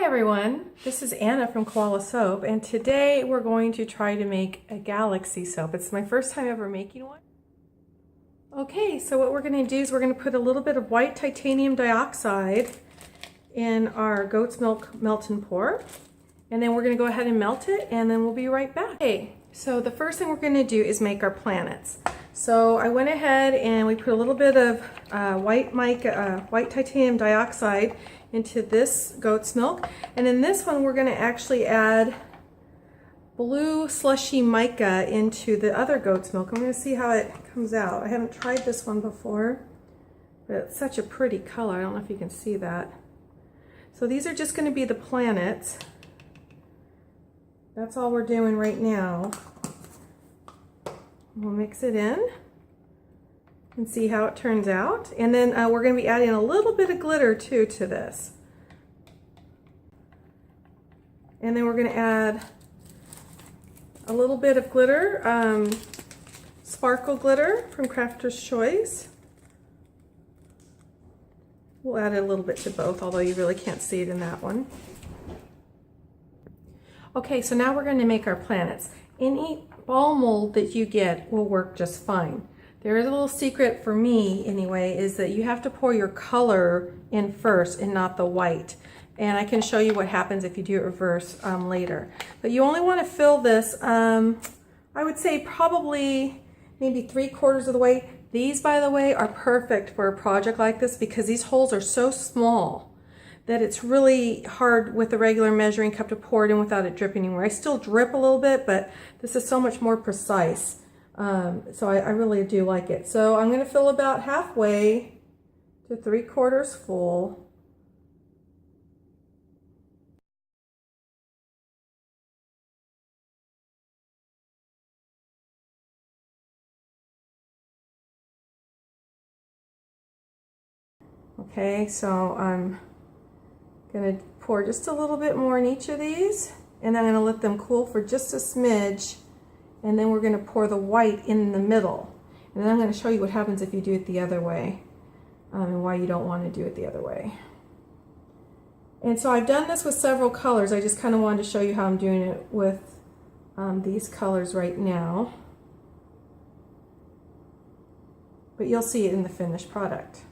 everyone, this is Anna from Koala Soap, and today we're going to try to make a galaxy soap. It's my first time ever making one. Okay, so what we're going to do is we're going to put a little bit of white titanium dioxide in our goat's milk melt and pour, and then we're going to go ahead and melt it, and then we'll be right back. Okay, so the first thing we're going to do is make our planets. So I went ahead and we put a little bit of white titanium dioxide into this goat's milk, and in this one we're going to actually add blue slushy mica into the other goat's milk. I'm going to see how it comes out. I haven't tried this one before, but it's such a pretty color. I don't know if you can see that. So these are just going to be the planets. That's all we're doing right now. We'll mix it in and see how it turns out. And then we're going to be adding a little bit of glitter too to this. And then we're going to add a little bit of glitter, sparkle glitter from Crafter's Choice. We'll add a little bit to both, although you really can't see it in that one. Okay, so now we're going to make our planets. Any ball mold that you get will work just fine. There is a little secret for me anyway, is that you have to pour your color in first and not the white. And I can show you what happens if you do it reverse later. But you only want to fill this, I would say probably maybe 3/4 of the way. These, by the way, are perfect for a project like this because these holes are so small that it's really hard with a regular measuring cup to pour it in without it dripping anywhere. I still drip a little bit, but this is so much more precise. So I really do like it. So I'm going to fill about halfway to 3/4 full. Okay, so I'm going to pour just a little bit more in each of these, and I'm going to let them cool for just a smidge, and then we're going to pour the white in the middle. And then I'm going to show you what happens if you do it the other way, and why you don't want to do it the other way. And so I've done this with several colors. I just kind of wanted to show you how I'm doing it with these colors right now. But you'll see it in the finished product.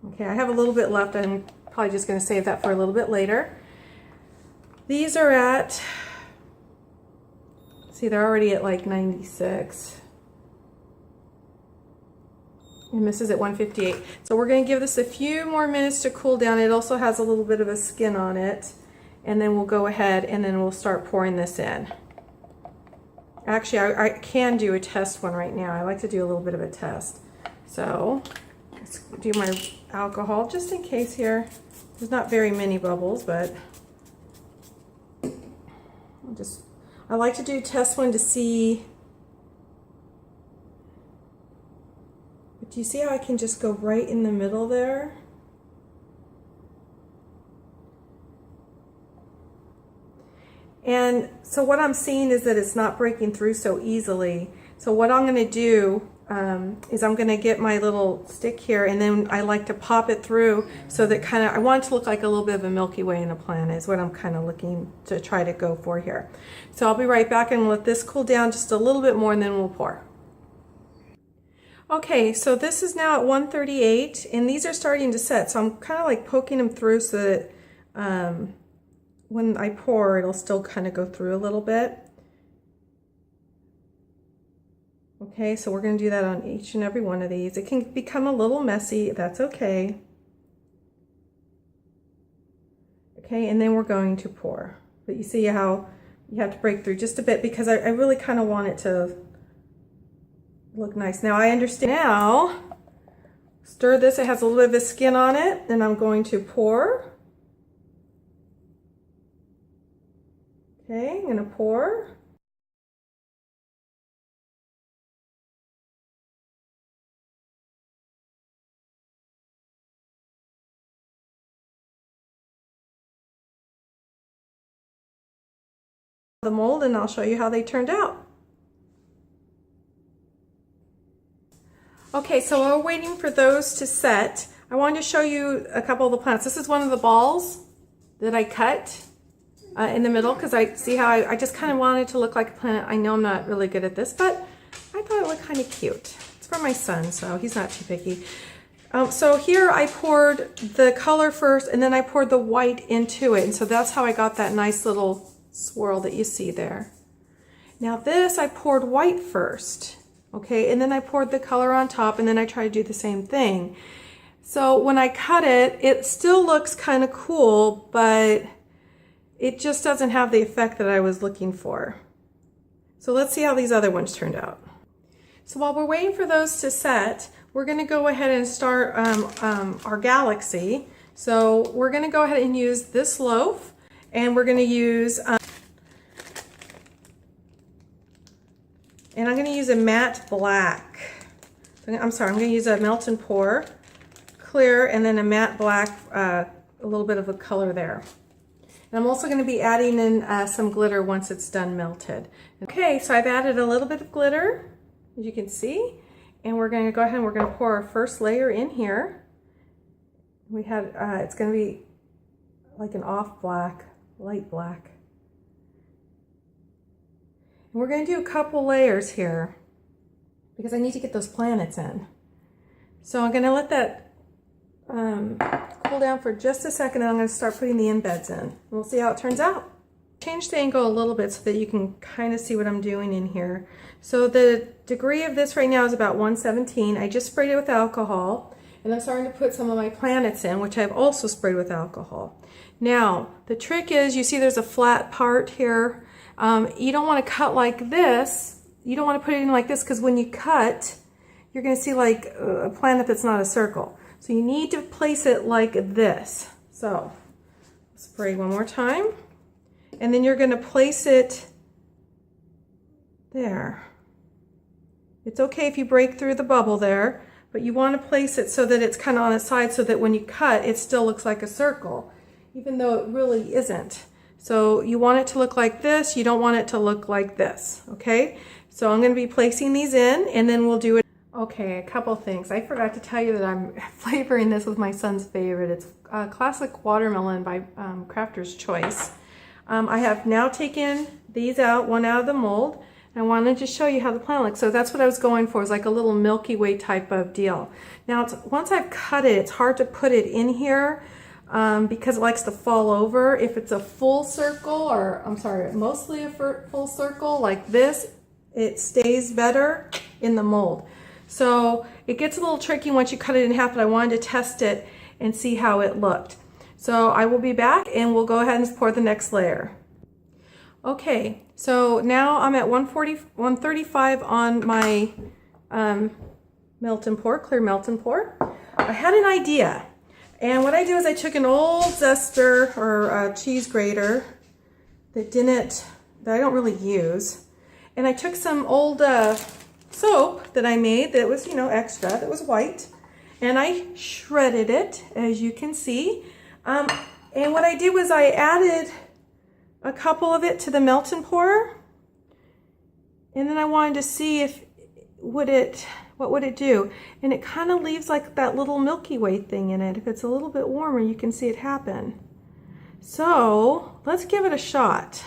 Okay, I have a little bit left. I'm probably just going to save that for a little bit later. These are at, see, they're already at like 96. And this is at 158. So we're going to give this a few more minutes to cool down. It also has a little bit of a skin on it. And then we'll go ahead and then we'll start pouring this in. Actually, I can do a test one right now. I like to do a little bit of a test. So let's do my alcohol just in case here. There's not very many bubbles, but I like to do test one to see. But do you see how I can just go right in the middle there? And so what I'm seeing is that it's not breaking through so easily. So what I'm going to do is I'm going to get my little stick here, and then I like to pop it through so that kind of, I want it to look like a little bit of a Milky Way in a planet is what I'm kind of looking to try to go for here. So I'll be right back and let this cool down just a little bit more, and then we'll pour. Okay, so this is now at 138, and these are starting to set. So I'm kind of like poking them through so that when I pour, it'll still kind of go through a little bit. Okay, so we're going to do that on each and every one of these. It can become a little messy, that's okay. Okay, and then we're going to pour. But you see how you have to break through just a bit because I really kind of want it to look nice. Now I understand. Now, stir this, it has a little bit of a skin on it, and I'm going to pour. Okay, I'm going to pour. The mold, and I'll show you how they turned out. Okay, so we're waiting for those to set. I wanted to show you a couple of the plants. This is one of the balls that I cut in the middle, because I see how I just kind of wanted it to look like a planet. I know I'm not really good at this, but I thought it looked kind of cute. It's for my son, so he's not too picky. So here I poured the color first, and then I poured the white into it, and so that's how I got that nice little swirl that you see there. Now this, I poured white first, okay, and then I poured the color on top, and then I tried to do the same thing. So when I cut it, it still looks kind of cool, but it just doesn't have the effect that I was looking for. So let's see how these other ones turned out. So while we're waiting for those to set, we're going to go ahead and start our galaxy. So we're going to go ahead and use this loaf, and we're going to use, and I'm going to use a matte black. I'm sorry, I'm going to use a melt and pour clear, and then a matte black, a little bit of a color there. And I'm also going to be adding in some glitter once it's done melted. Okay, so I've added a little bit of glitter, as you can see, and we're going to go ahead and we're going to pour our first layer in here. We have, it's going to be like an off black, light black. And we're going to do a couple layers here because I need to get those planets in. So I'm going to let that cool down for just a second, and I'm going to start putting the embeds in. And we'll see how it turns out. Change the angle a little bit so that you can kind of see what I'm doing in here. So the degree of this right now is about 117. I just sprayed it with alcohol, and I'm starting to put some of my planets in, which I've also sprayed with alcohol. Now, the trick is, you see there's a flat part here. You don't want to cut like this. You don't want to put it in like this, because when you cut, you're going to see like a planet that's not a circle. So you need to place it like this. So spray one more time, and then you're going to place it there. It's okay if you break through the bubble there, but you want to place it so that it's kind of on its side, so that when you cut, it still looks like a circle, even though it really isn't. So you want it to look like this. You don't want it to look like this, okay? So I'm going to be placing these in, and then we'll do it. Okay, a couple things. I forgot to tell you that I'm flavoring this with my son's favorite. It's classic watermelon by Crafter's Choice. I have now taken these out, one out of the mold. I wanted to show you how the plant looks. So that's what I was going for, is like a little Milky Way type of deal. Now, once I've cut it, it's hard to put it in here because it likes to fall over. If it's a full circle, or I'm sorry, mostly a full circle like this, it stays better in the mold. So it gets a little tricky once you cut it in half, but I wanted to test it and see how it looked. So I will be back, and we'll go ahead and pour the next layer. Okay, so now I'm at 135 on my melt and pour, clear melt and pour. I had an idea, and what I do is I took an old zester or cheese grater that I don't really use, and I took some old soap that I made that was, extra, that was white, and I shredded it, as you can see. And what I did was I added a couple of it to the melt and pour, and then I wanted to see what would it do, and it kind of leaves like that little Milky Way thing in it. If it's a little bit warmer, you can see it happen. So let's give it a shot.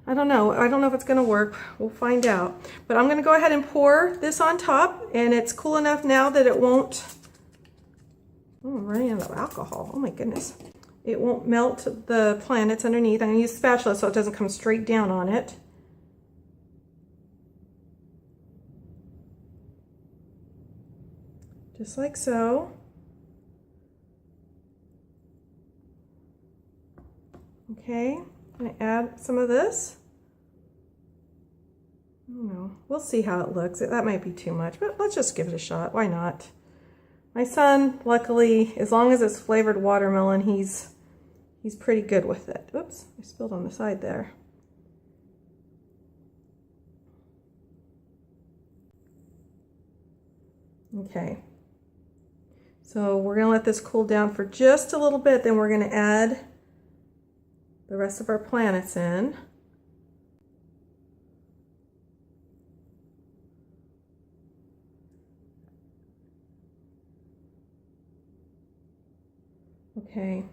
I don't know if it's going to work. We'll find out. But I'm going to go ahead and pour this on top, and it's cool enough now that it won't, I'm running out of alcohol. Oh my goodness. It won't melt the planets underneath. I'm going to use a spatula so it doesn't come straight down on it. Just like so. Okay. I'm going to add some of this. I don't know. We'll see how it looks. That might be too much, but let's just give it a shot. Why not? My son, luckily, as long as it's flavored watermelon, he's pretty good with it. Oops, I spilled on the side there. Okay. So we're going to let this cool down for just a little bit, then we're going to add the rest of our planets in. Okay,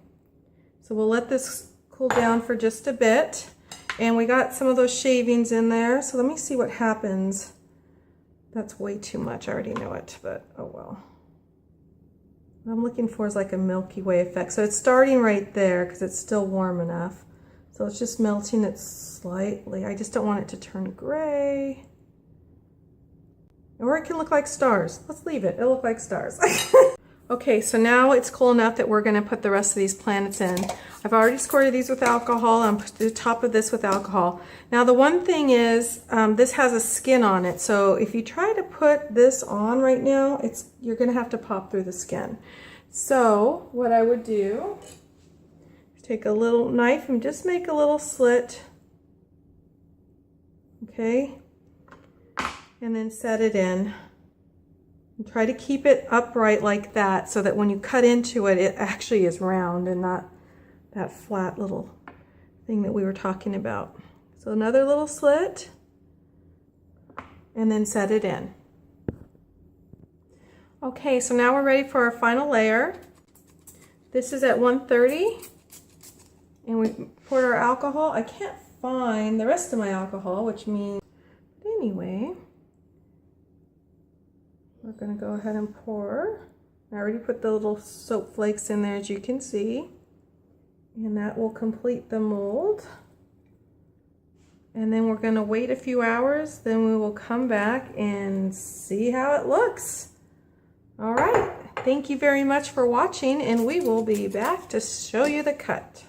So we'll let this cool down for just a bit. And we got some of those shavings in there. So let me see what happens. That's way too much. I already know it, but oh well. What I'm looking for is like a Milky Way effect. So it's starting right there because it's still warm enough. So it's just melting it slightly. I just don't want it to turn gray. Or it can look like stars. Let's leave it. It'll look like stars. Okay, so now it's cool enough that we're going to put the rest of these planets in. I've already squirted these with alcohol. I'm putting the top of this with alcohol. Now the one thing is, this has a skin on it. So if you try to put this on right now, you're going to have to pop through the skin. So what I would do is take a little knife and just make a little slit. Okay, and then set it in. And try to keep it upright like that so that when you cut into it, it actually is round and not that flat little thing that we were talking about. So another little slit and then set it in. Okay, so now we're ready for our final layer. This is at 130 and we poured our alcohol. I can't find the rest of my alcohol, which means, anyway, we're going to go ahead and pour. I already put the little soap flakes in there, as you can see. And that will complete the mold. And then we're going to wait a few hours. Then we will come back and see how it looks. All right. Thank you very much for watching, and we will be back to show you the cut.